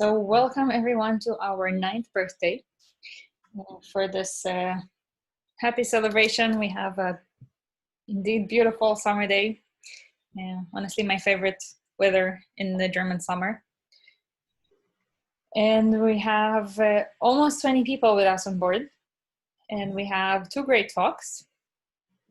So welcome everyone to our 9th birthday. For this happy celebration, we have a indeed beautiful summer day. Honestly, my favorite weather in the German summer. And we have almost 20 people with us on board. And we have 2 great talks.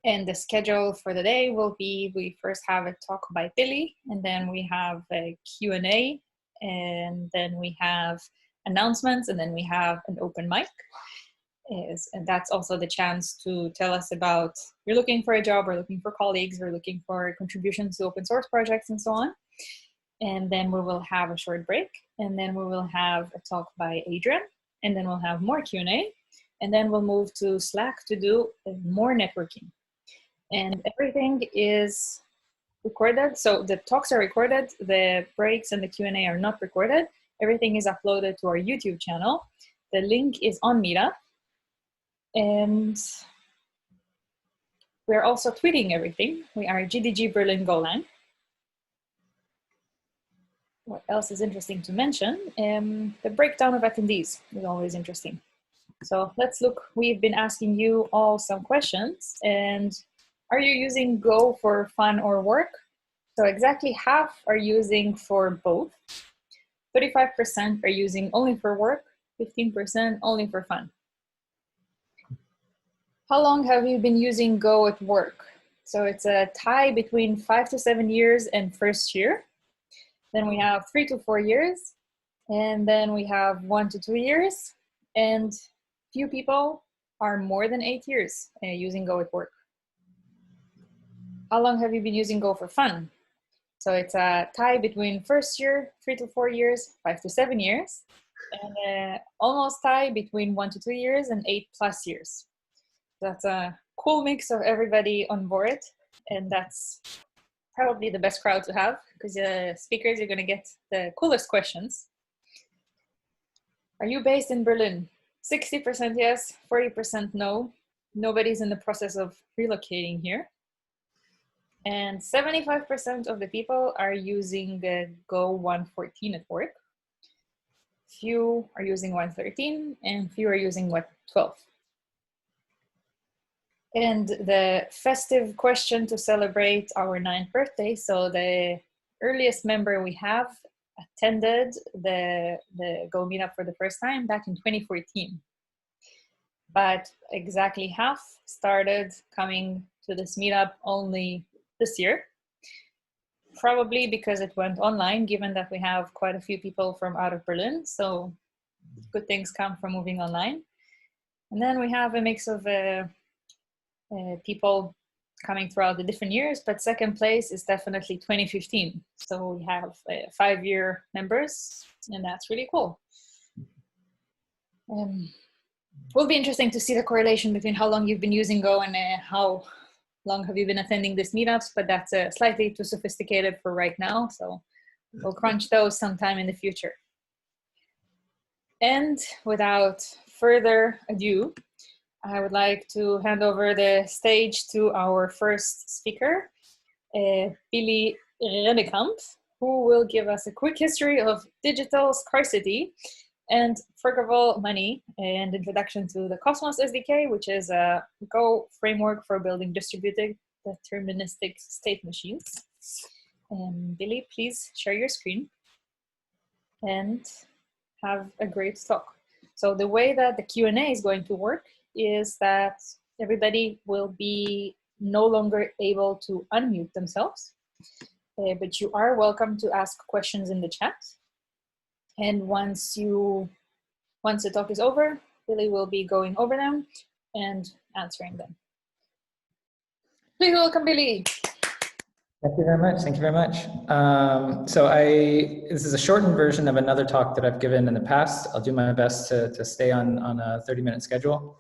And the schedule for the day will be, we first have a talk by Billy, and then we have a Q&A, and then we have announcements, and then we have an open mic. And that's also the chance to tell us about you're looking for a job, or looking for colleagues, or looking for contributions to open source projects and so on. And then we will have a short break, and then we will have a talk by Adrian, and then we'll have more Q&A, and then we'll move to Slack to do more networking. And everything is recorded. So the talks are recorded, the breaks and the Q&A are not recorded. Everything is uploaded to our YouTube channel. The link is on Meetup. And we're also tweeting everything. We are GDG Berlin Golang. What else is interesting to mention? The breakdown of attendees is always interesting. So let's look. We've been asking you all some questions. And are you using Go for fun or work? So exactly half are using for both. 35% are using only for work, 15% only for fun. How long have you been using Go at work? So it's a tie between 5 to 7 years and first year. Then we have 3 to 4 years. And then we have 1 to 2 years. And few people are more than 8 years using Go at work. How long have you been using Go for fun? So it's a tie between first year, 3 to 4 years, 5 to 7 years, and almost tie between 1 to 2 years and 8+ years. That's a cool mix of everybody on board, and that's probably the best crowd to have, because the speakers are going to get the coolest questions. Are you based in Berlin? 60% yes, 40% no. Nobody's in the process of relocating here. And 75% of the people are using the Go 1.14 at work. Few are using 1.13 and few are using 1.12. And the festive question to celebrate our 9th birthday. So the earliest member we have attended the Go meetup for the first time back in 2014. But exactly half started coming to this meetup only this year, probably because it went online, given that we have quite a few people from out of Berlin. So good things come from moving online. And then we have a mix of people coming throughout the different years, but second place is definitely 2015. So we have 5-year members, and that's really cool. Will be interesting to see the correlation between how long you've been using Go and how long have you been attending these meetups, but that's slightly too sophisticated for right now. So we'll crunch those sometime in the future. And without further ado, I would like to hand over the stage to our first speaker, Billy Rennekamp, who will give us a quick history of digital scarcity and forgivable money and introduction to the Cosmos SDK, which is a Go framework for building distributed deterministic state machines. Billy, please share your screen and have a great talk. So the way that the Q&A is going to work is that everybody will be no longer able to unmute themselves, but you are welcome to ask questions in the chat. And once the talk is over, Billy will be going over them and answering them. Please welcome Billy. Thank you very much. Thank you very much. This is a shortened version of another talk that I've given in the past. I'll do my best to stay on a 30-minute schedule.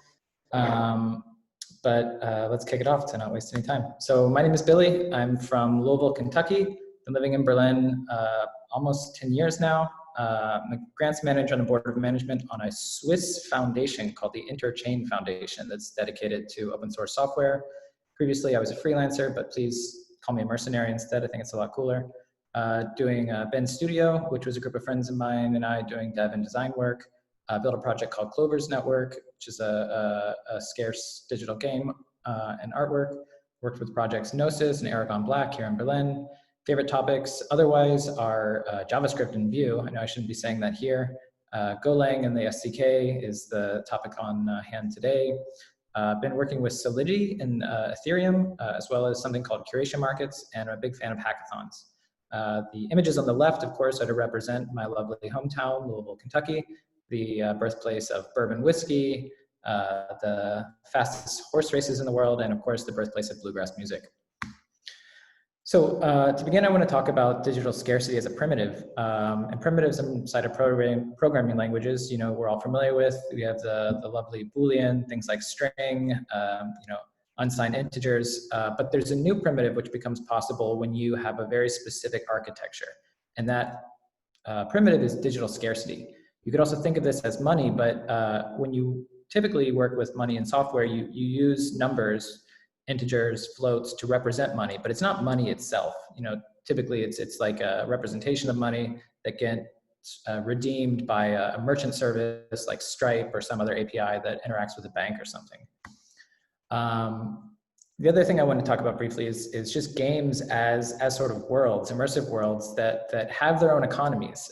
But let's kick it off to not waste any time. So my name is Billy. I'm from Louisville, Kentucky. Been living in Berlin almost 10 years now. I'm a grants manager on the board of management on a Swiss foundation called the Interchain Foundation that's dedicated to open source software. Previously, I was a freelancer, but please call me a mercenary instead. I think it's a lot cooler. doing Ben Studio, which was a group of friends of mine and I doing dev and design work. Built a project called Clover's Network, which is a scarce digital game and artwork. Worked with projects Gnosis and Aragon Black here in Berlin. Favorite topics otherwise are JavaScript and Vue. I know I shouldn't be saying that here. Golang and the SDK is the topic on hand today. Been working with Solidity and Ethereum, as well as something called curation markets, and I'm a big fan of hackathons. The images on the left, of course, are to represent my lovely hometown, Louisville, Kentucky, the birthplace of bourbon whiskey, the fastest horse races in the world, and of course, the birthplace of bluegrass music. So to begin, I want to talk about digital scarcity as a primitive. And primitives inside of programming languages, you know, we're all familiar with. We have the lovely Boolean, things like string, you know, unsigned integers. But there's a new primitive which becomes possible when you have a very specific architecture. And that primitive is digital scarcity. You could also think of this as money, but when you typically work with money in software, you use numbers, integers, floats to represent money, but it's not money itself. You know, typically it's like a representation of money that gets redeemed by a merchant service like Stripe or some other API that interacts with a bank or something. The other thing I want to talk about briefly is just games as sort of worlds, immersive worlds that have their own economies.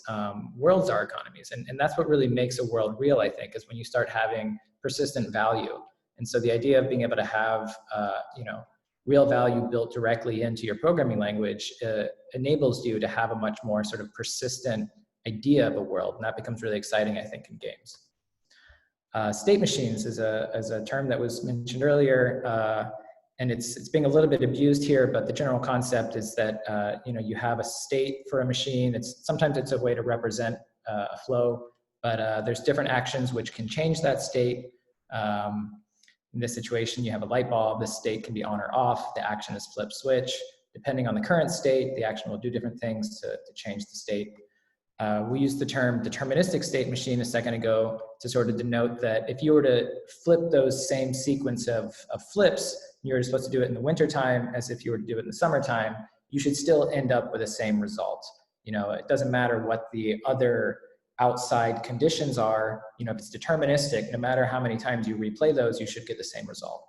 Worlds are economies, and that's what really makes a world real, I think, is when you start having persistent value. And so the idea of being able to have, you know, real value built directly into your programming language enables you to have a much more sort of persistent idea of a world, and that becomes really exciting, I think, in games. State machines is a term that was mentioned earlier, and it's being a little bit abused here, but the general concept is that you know, you have a state for a machine. Sometimes it's a way to represent a flow, but there's different actions which can change that state. In this situation, you have a light bulb. This state can be on or off. The action is flip switch. Depending on the current state, the action will do different things to change the state. We used the term deterministic state machine a second ago to sort of denote that if you were to flip those same sequence of flips, you're supposed to do it in the wintertime as if you were to do it in the summertime, you should still end up with the same result. You know, it doesn't matter what the other outside conditions are. You know, if it's deterministic, no matter how many times you replay those, you should get the same result.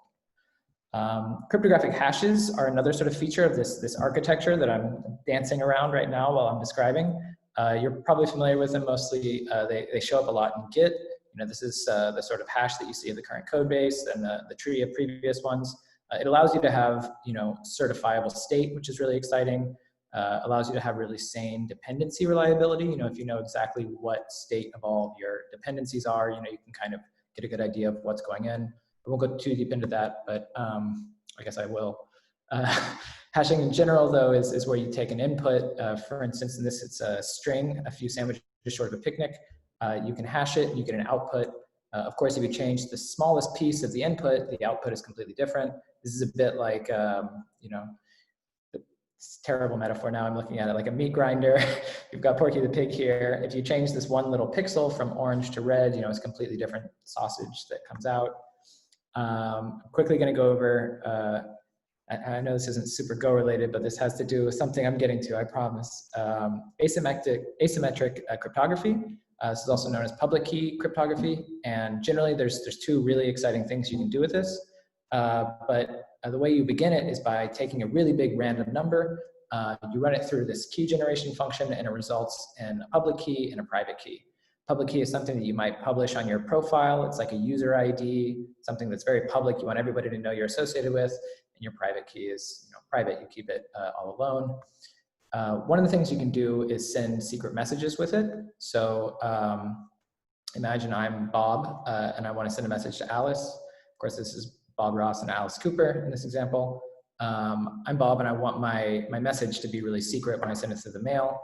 Cryptographic hashes are another sort of feature of this architecture that I'm dancing around right now while I'm describing. You're probably familiar with them mostly. They show up a lot in Git. You know, this is the sort of hash that you see in the current code base and the tree of previous ones. It allows you to have, you know, certifiable state, which is really exciting. Allows you to have really sane dependency reliability. You know, if you know exactly what state of all of your dependencies are, you know, you can kind of get a good idea of what's going in. I won't go too deep into that, but I guess I will. Hashing in general, though, is where you take an input. For instance, in this, it's a string, a few sandwiches short of a picnic. You can hash it, you get an output. Of course, if you change the smallest piece of the input, the output is completely different. This is a bit like, you know, it's a terrible metaphor now, I'm looking at it like a meat grinder. You've got Porky the Pig here. If you change this one little pixel from orange to red, you know, it's a completely different sausage that comes out. I'm quickly gonna go over, I know this isn't super Go related, but this has to do with something I'm getting to, I promise. Asymmetric cryptography. This is also known as public key cryptography. And generally there's two really exciting things you can do with this. But the way you begin it is by taking a really big random number. You run it through this key generation function and it results in a public key and a private key. Public key is something that you might publish on your profile. It's like a user ID, something that's very public. You want everybody to know you're associated with. And your private key is, you know, private. You keep it all alone. One of the things you can do is send secret messages with it. So imagine I'm Bob and I want to send a message to Alice. Of course, this is Bob Ross and Alice Cooper in this example. I'm Bob and I want my message to be really secret when I send it through the mail.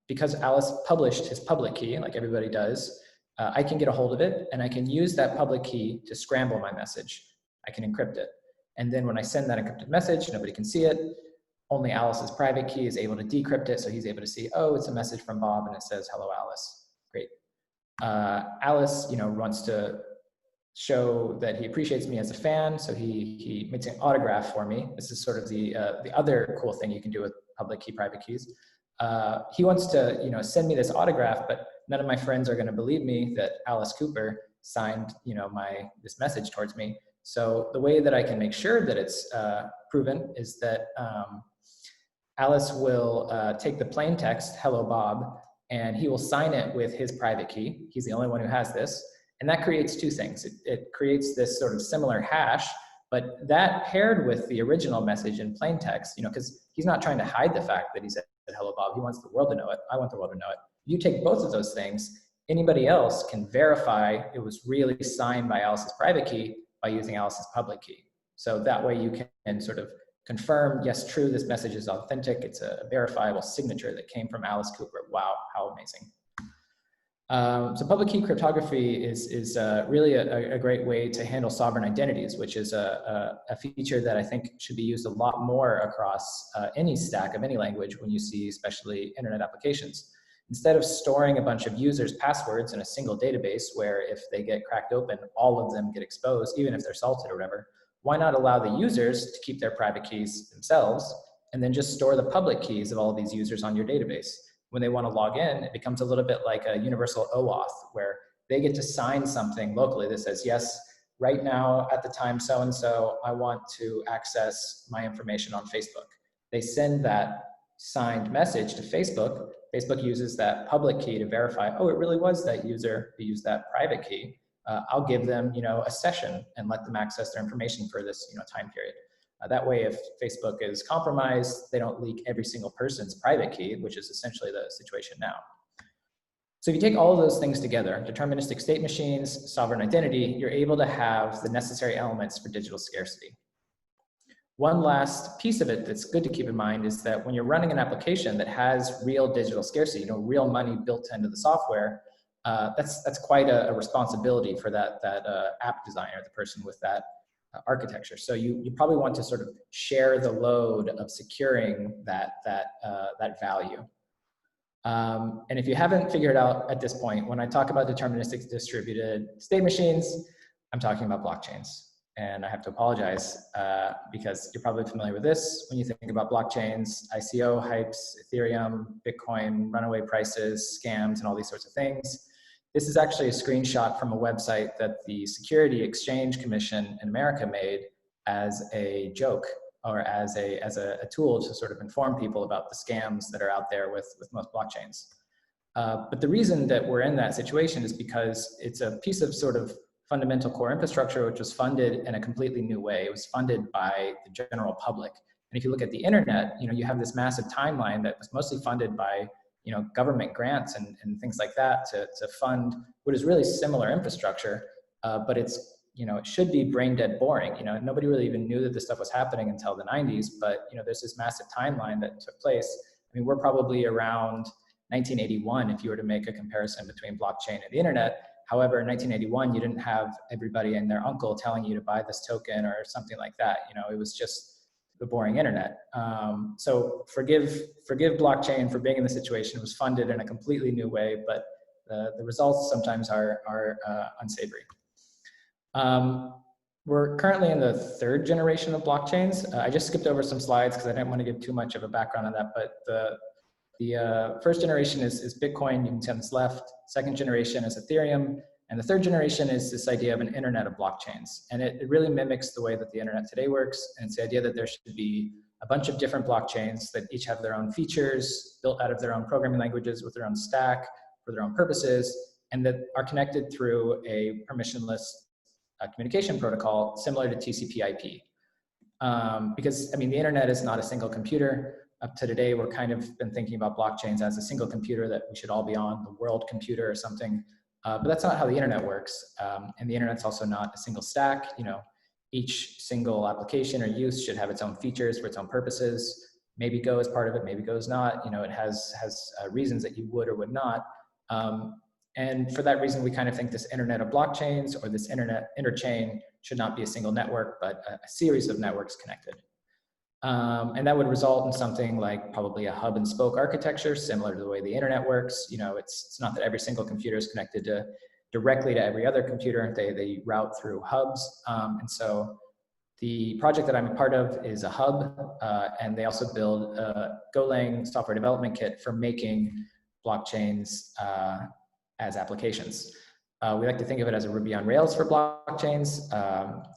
Because Alice published his public key, like everybody does, I can get a hold of it and I can use that public key to scramble my message. I can encrypt it. And then when I send that encrypted message, nobody can see it. Only Alice's private key is able to decrypt it, so he's able to see, oh, it's a message from Bob and it says, hello, Alice. Great. Alice, you know, wants to show that he appreciates me as a fan, so he makes an autograph for me. This is sort of the other cool thing you can do with public key, private keys. He wants to, send me this autograph, but none of my friends are going to believe me that Alice Cooper signed, this message towards me. So the way that I can make sure that it's proven is that Alice will take the plain text, hello Bob, and he will sign it with his private key. He's the only one who has this. And that creates two things. It creates this sort of similar hash, but that paired with the original message in plain text, because he's not trying to hide the fact that he said hello Bob. He wants the world to know it. I want the world to know it. You take both of those things, anybody else can verify it was really signed by Alice's private key by using Alice's public key. So that way you can sort of confirm, yes, true, this message is authentic. It's a verifiable signature that came from Alice Cooper. Wow, how amazing. So public key cryptography is really a great way to handle sovereign identities, which is a feature that I think should be used a lot more across any stack of any language when you see especially internet applications. Instead of storing a bunch of users' passwords in a single database where if they get cracked open, all of them get exposed, even if they're salted or whatever, why not allow the users to keep their private keys themselves and then just store the public keys of all of these users on your database? When they want to log in, it becomes a little bit like a universal OAuth where they get to sign something locally that says, yes, right now at the time so-and-so, I want to access my information on Facebook. They send that signed message to Facebook. Facebook uses that public key to verify, oh, it really was that user who used that private key. I'll give them, a session and let them access their information for this, time period. That way, if Facebook is compromised, they don't leak every single person's private key, which is essentially the situation now. So if you take all of those things together, deterministic state machines, sovereign identity, you're able to have the necessary elements for digital scarcity. One last piece of it that's good to keep in mind is that when you're running an application that has real digital scarcity, real money built into the software, that's quite a responsibility for that app designer, the person with that architecture. So you probably want to sort of share the load of securing that value. And if you haven't figured out at this point, when I talk about deterministic distributed state machines, I'm talking about blockchains. And I have to apologize because you're probably familiar with this. When you think about blockchains, ICO hypes, Ethereum, Bitcoin, runaway prices, scams, and all these sorts of things. This is actually a screenshot from a website that the Security Exchange Commission in America made as a joke or as a tool to sort of inform people about the scams that are out there with most blockchains. But the reason that we're in that situation is because it's a piece of sort of fundamental core infrastructure which was funded in a completely new way. It was funded by the general public. And if you look at the internet, you have this massive timeline that was mostly funded by government grants and things like that to fund what is really similar infrastructure, but it's, it should be brain dead boring. Nobody really even knew that this stuff was happening until the 90s, but there's this massive timeline that took place. I mean, we're probably around 1981 if you were to make a comparison between blockchain and the internet. However, in 1981, you didn't have everybody and their uncle telling you to buy this token or something like that. It was just the boring internet. So forgive blockchain for being in the situation. It was funded in a completely new way, but the results sometimes are unsavory. We're currently in the third generation of blockchains. I just skipped over some slides because I didn't want to give too much of a background on that, but the first generation is Bitcoin, you can see on this left. Second generation is Ethereum. And the third generation is this idea of an internet of blockchains. And it really mimics the way that the internet today works. And it's the idea that there should be a bunch of different blockchains that each have their own features, built out of their own programming languages with their own stack for their own purposes, and that are connected through a permissionless communication protocol similar to TCP/IP. Because, I mean, the internet is not a single computer. Up to today, we're kind of been thinking about blockchains as a single computer that we should all be on, the world computer or something. But that's not how the internet works. And the internet's also not a single stack. Each single application or use should have its own features for its own purposes. Maybe Go is part of it, maybe Go is not. It has reasons that you would or would not. And for that reason, we kind of think this internet of blockchains or this interchain should not be a single network, but a series of networks connected. And that would result in something like probably a hub and spoke architecture, similar to the way the internet works. It's not that every single computer is connected directly to every other computer. They route through hubs. And so The project that I'm a part of is a hub, and they also build a Golang software development kit for making blockchains as applications. We like to think of it as a Ruby on Rails for blockchains.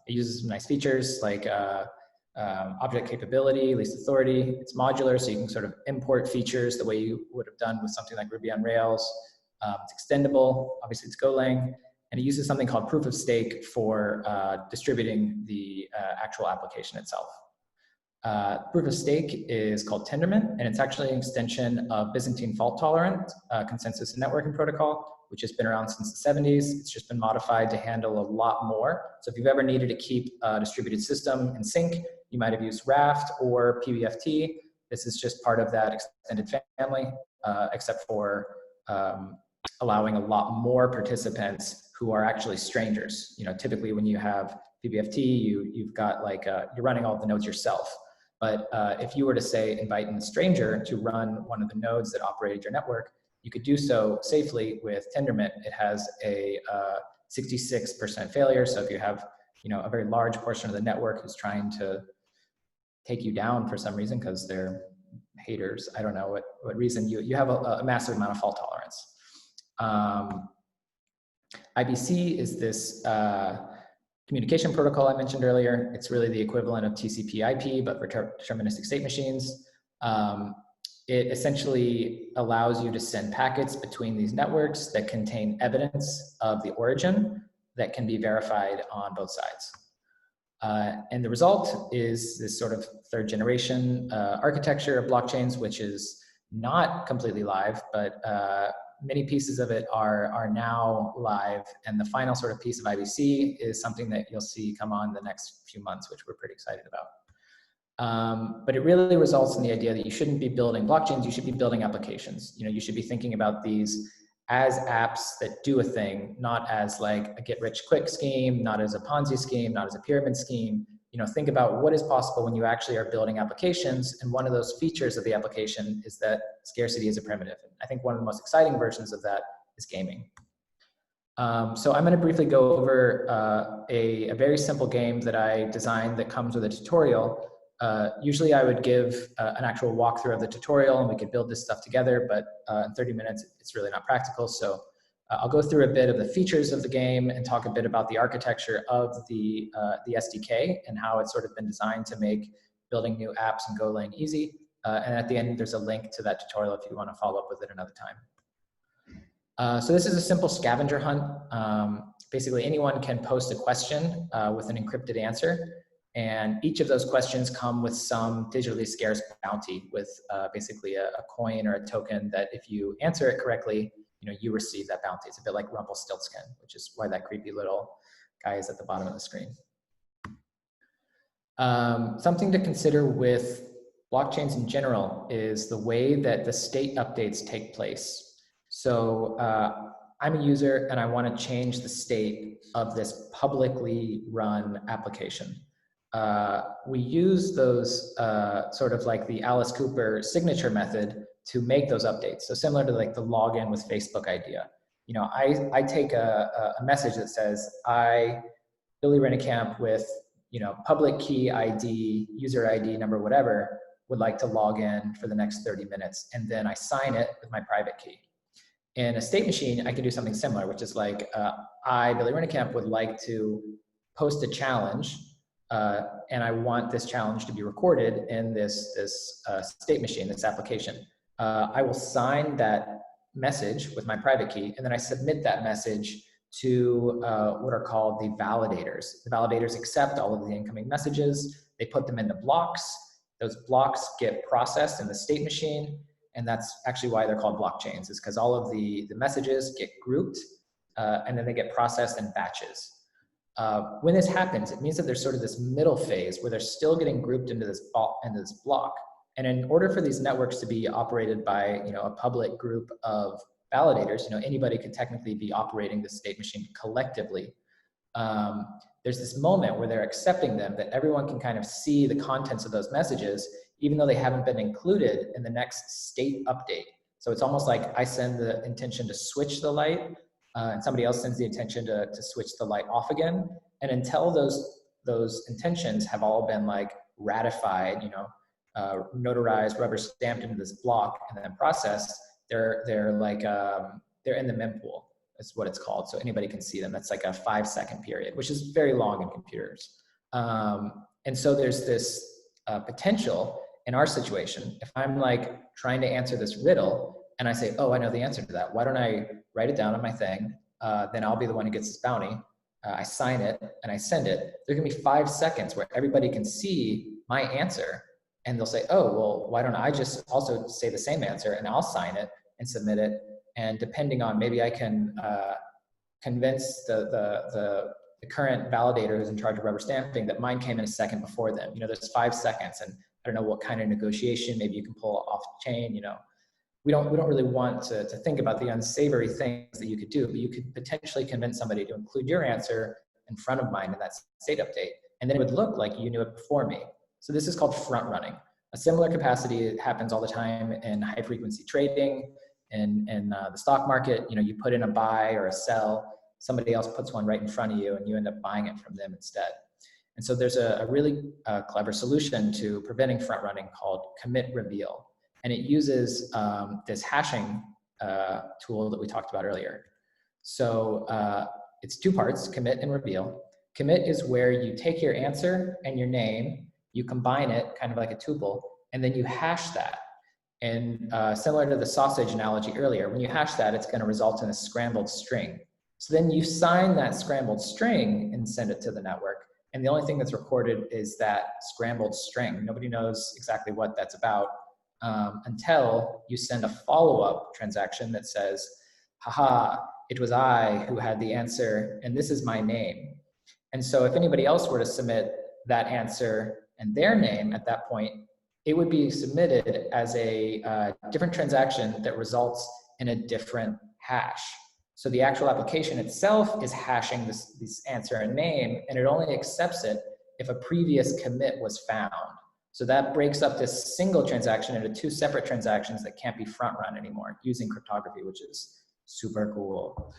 It uses some nice features like object capability, least authority. It's modular, so you can sort of import features the way you would have done with something like Ruby on Rails. It's extendable, obviously it's Golang, and it uses something called proof of stake for distributing the actual application itself. Proof of stake is called Tendermint, and it's actually an extension of Byzantine fault-tolerant consensus and networking protocol, which has been around since the 70s. It's just been modified to handle a lot more. So if you've ever needed to keep a distributed system in sync, you might have used Raft or PBFT. This is just part of that extended family, except for allowing a lot more participants who are actually strangers. You know, typically when you have PBFT, you've got like, you're running all the nodes yourself. But if you were to say invite in a stranger to run one of the nodes that operated your network, you could do so safely with Tendermint. It has a 66% failure. So if you have, you know, a very large portion of the network who's trying to take you down for some reason because they're haters, I don't know what reason, you have a massive amount of fault tolerance. IBC is this communication protocol I mentioned earlier. It's really the equivalent of TCP/IP, but for deterministic state machines. It essentially allows you to send packets between these networks that contain evidence of the origin that can be verified on both sides. And the result is this sort of third generation architecture of blockchains, which is not completely live, but many pieces of it are now live. And the final sort of piece of IBC is something that you'll see come on the next few months, which we're pretty excited about. But it really results in the idea that you shouldn't be building blockchains, you should be building applications. You know, you should be thinking about these as apps that do a thing, not as like a get rich quick scheme, not as a Ponzi scheme, not as a pyramid scheme. You know, think about what is possible when you actually are building applications. And one of those features of the application is that scarcity is a primitive. I think one of the most exciting versions of that is gaming. So I'm going to briefly go over a very simple game that I designed that comes with a tutorial. Usually I would give an actual walkthrough of the tutorial and we could build this stuff together, but in 30 minutes, it's really not practical. So I'll go through a bit of the features of the game and talk a bit about the architecture of the SDK and how it's sort of been designed to make building new apps in Golang easy. And at the end, there's a link to that tutorial if you want to follow up with it another time. So this is a simple scavenger hunt. Basically, anyone can post a question with an encrypted answer. And each of those questions come with some digitally scarce bounty with basically a coin or a token that if you answer it correctly, you know, you receive that bounty. It's a bit like Rumpelstiltskin, which is why that creepy little guy is at the bottom of the screen. Something to consider with blockchains in general is the way that the state updates take place. So I'm a user and I want to change the state of this publicly run application. We use those sort of like the Alice Cooper signature method to make those updates. So similar to like the login with Facebook idea. You know, I take a message that says, I, Billy Rennekamp with, you know, public key ID, user ID number, whatever, would like to log in for the next 30 minutes. And then I sign it with my private key. In a state machine, I can do something similar, which is like, I, Billy Rennekamp, would like to post a challenge and I want this challenge to be recorded in this state machine, this application. I will sign that message with my private key, and then I submit that message to what are called the validators. The validators accept all of the incoming messages. They put them into blocks. Those blocks get processed in the state machine, and that's actually why they're called blockchains, is because all of the messages get grouped, and then they get processed in batches. When this happens, it means that there's sort of this middle phase where they're still getting grouped into this block. And in order for these networks to be operated by, you know, a public group of validators, you know, anybody could technically be operating the state machine collectively. There's this moment where they're accepting them, that everyone can kind of see the contents of those messages, even though they haven't been included in the next state update. So it's almost like I send the intention to switch the light, and somebody else sends the intention to switch the light off again. And until those those intentions have all been like ratified, you know, notarized, rubber stamped into this block, and then processed, they're like they're in the mempool. That's what it's called. So anybody can see them. That's like a 5-second period, which is very long in computers. And so there's this potential in our situation. If I'm like trying to answer this riddle and I say, oh, I know the answer to that. Why don't I write it down on my thing? Then I'll be the one who gets this bounty. I sign it and I send it. There's gonna be 5 seconds where everybody can see my answer, and they'll say, oh, well, why don't I just also say the same answer, and I'll sign it and submit it. And depending on, maybe I can convince the current validator who's in charge of rubber stamping that mine came in a second before them. You know, there's 5 seconds, and I don't know what kind of negotiation maybe you can pull off the chain. You know, we don't really want to think about the unsavory things that you could do, but you could potentially convince somebody to include your answer in front of mine in that state update, and then it would look like you knew it before me. So this is called front running. A similar capacity happens all the time in high frequency trading, in the stock market. You know, you put in a buy or a sell, somebody else puts one right in front of you, and you end up buying it from them instead. And so there's a really clever solution to preventing front running called commit reveal. And it uses this hashing tool that we talked about earlier. So it's 2 parts, commit and reveal. Commit is where you take your answer and your name, you combine it kind of like a tuple, and then you hash that. And similar to the sausage analogy earlier, when you hash that, it's gonna result in a scrambled string. So then you sign that scrambled string and send it to the network. And the only thing that's recorded is that scrambled string. Nobody knows exactly what that's about until you send a follow-up transaction that says, haha, it was I who had the answer, and this is my name. And so if anybody else were to submit that answer and their name at that point, it would be submitted as a different transaction that results in a different hash. So the actual application itself is hashing this answer and name, and it only accepts it if a previous commit was found. So that breaks up this single transaction into 2 separate transactions that can't be front run anymore using cryptography, which is super cool.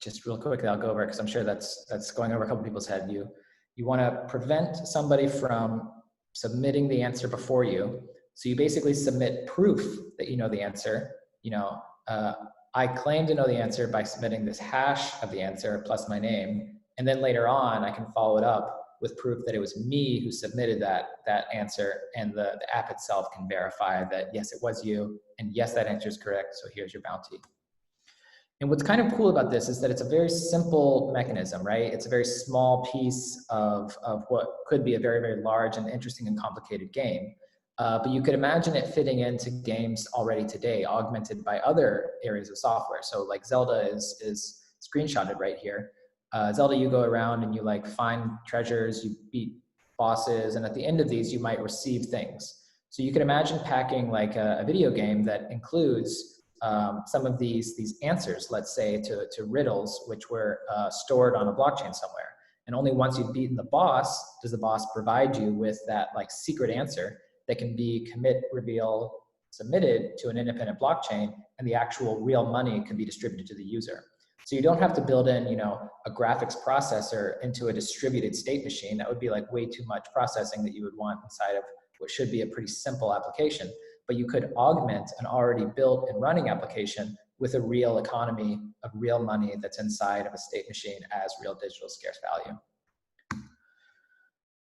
Just real quickly, I'll go over it because I'm sure that's going over a couple people's head. You want to prevent somebody from submitting the answer before you. So you basically submit proof that you know the answer. You know, I claim to know the answer by submitting this hash of the answer plus my name. And then later on, I can follow it up with proof that it was me who submitted that answer, and the app itself can verify that, yes, it was you, and yes, that answer is correct, so here's your bounty. And what's kind of cool about this is that it's a very simple mechanism, right? It's a very small piece of what could be a very, very large and interesting and complicated game. But you could imagine it fitting into games already today, augmented by other areas of software. So like Zelda is screenshotted right here. Zelda, you go around and you like find treasures, you beat bosses, and at the end of these, you might receive things. So you can imagine packing like a video game that includes some of these answers, let's say, to riddles, which were stored on a blockchain somewhere. And only once you've beaten the boss, does the boss provide you with that like secret answer that can be commit, reveal, submitted to an independent blockchain, and the actual real money can be distributed to the user. So you don't have to build in, you know, a graphics processor into a distributed state machine. That would be like way too much processing that you would want inside of what should be a pretty simple application. But you could augment an already built and running application with a real economy of real money that's inside of a state machine as real digital scarce value.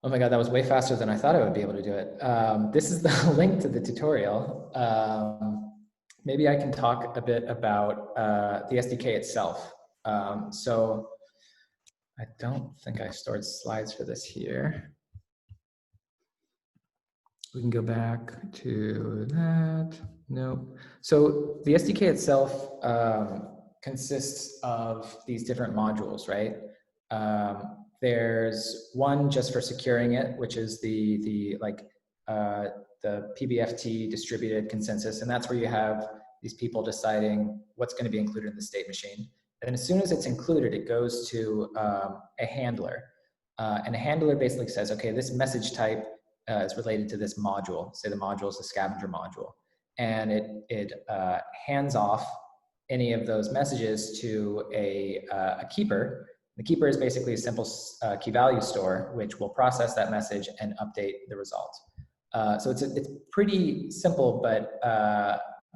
Oh my God, that was way faster than I thought I would be able to do it. This is the link to the tutorial. Maybe I can talk a bit about the SDK itself. So I don't think I stored slides for this here. We can go back to that. Nope. So the SDK itself consists of these different modules, right? There's one just for securing it, which is the PBFT distributed consensus, and that's where you have these people deciding what's going to be included in the state machine. And as soon as it's included, it goes to a handler, and a handler basically says, okay, this message type is related to this module. Say the module is the scavenger module, and it hands off any of those messages to a keeper The keeper is basically a simple key value store, which will process that message and update the result. So it's pretty simple, but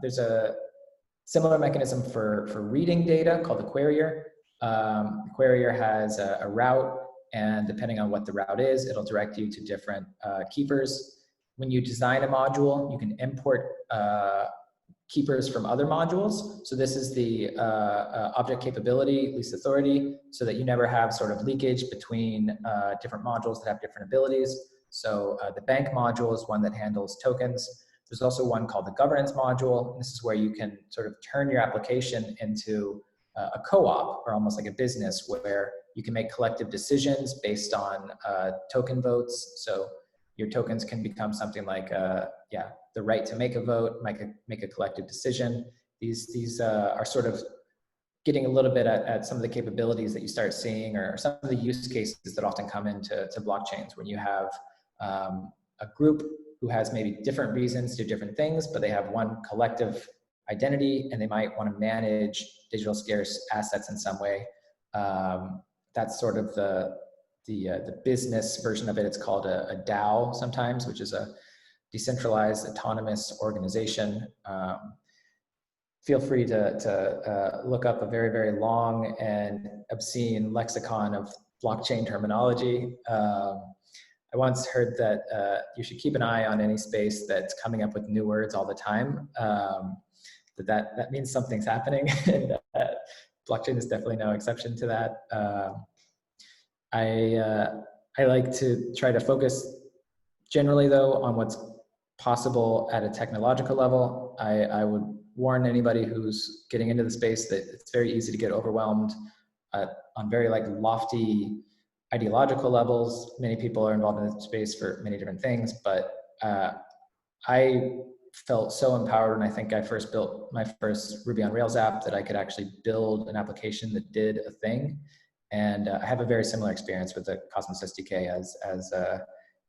there's a similar mechanism for reading data called the querier. The querier has a route, and depending on what the route is, it'll direct you to different keepers. When you design a module, you can import keepers from other modules. So this is the object capability, least authority, so that you never have sort of leakage between different modules that have different abilities. So the bank module is one that handles tokens. There's also one called the governance module. This is where you can sort of turn your application into a co-op, or almost like a business, where you can make collective decisions based on token votes. So your tokens can become something like, the right to make a vote, make a collective decision. These are sort of getting a little bit at some of the capabilities that you start seeing, or some of the use cases that often come into blockchains, when you have a group who has maybe different reasons to do different things, but they have one collective identity, and they might want to manage digital scarce assets in some way. That's sort of the business version of it. It's called a DAO sometimes, which is a decentralized autonomous organization. Feel free to look up a very, very long and obscene lexicon of blockchain terminology. I once heard that you should keep an eye on any space that's coming up with new words all the time. That means something's happening, and blockchain is definitely no exception to that. I like to try to focus generally, though, on what's possible at a technological level. I would warn anybody who's getting into the space that it's very easy to get overwhelmed on very lofty ideological levels. Many people are involved in the space for many different things, but I felt so empowered when I think I first built my first Ruby on Rails app, that I could actually build an application that did a thing. And I have a very similar experience with the Cosmos SDK as a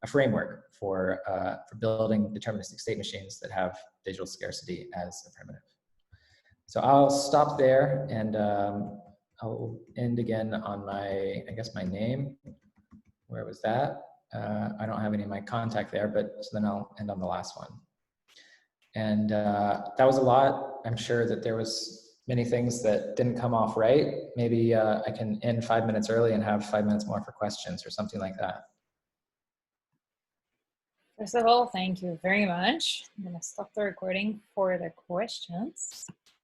framework for building deterministic state machines that have digital scarcity as a primitive. So I'll stop there, and I'll end again on my name. Where was that? I don't have any of my contact there, but so then I'll end on the last one. And that was a lot. I'm sure that there was many things that didn't come off right. Maybe I can end 5 minutes early and have 5 minutes more for questions or something like that. First of all, thank you very much. I'm going to stop the recording for the questions.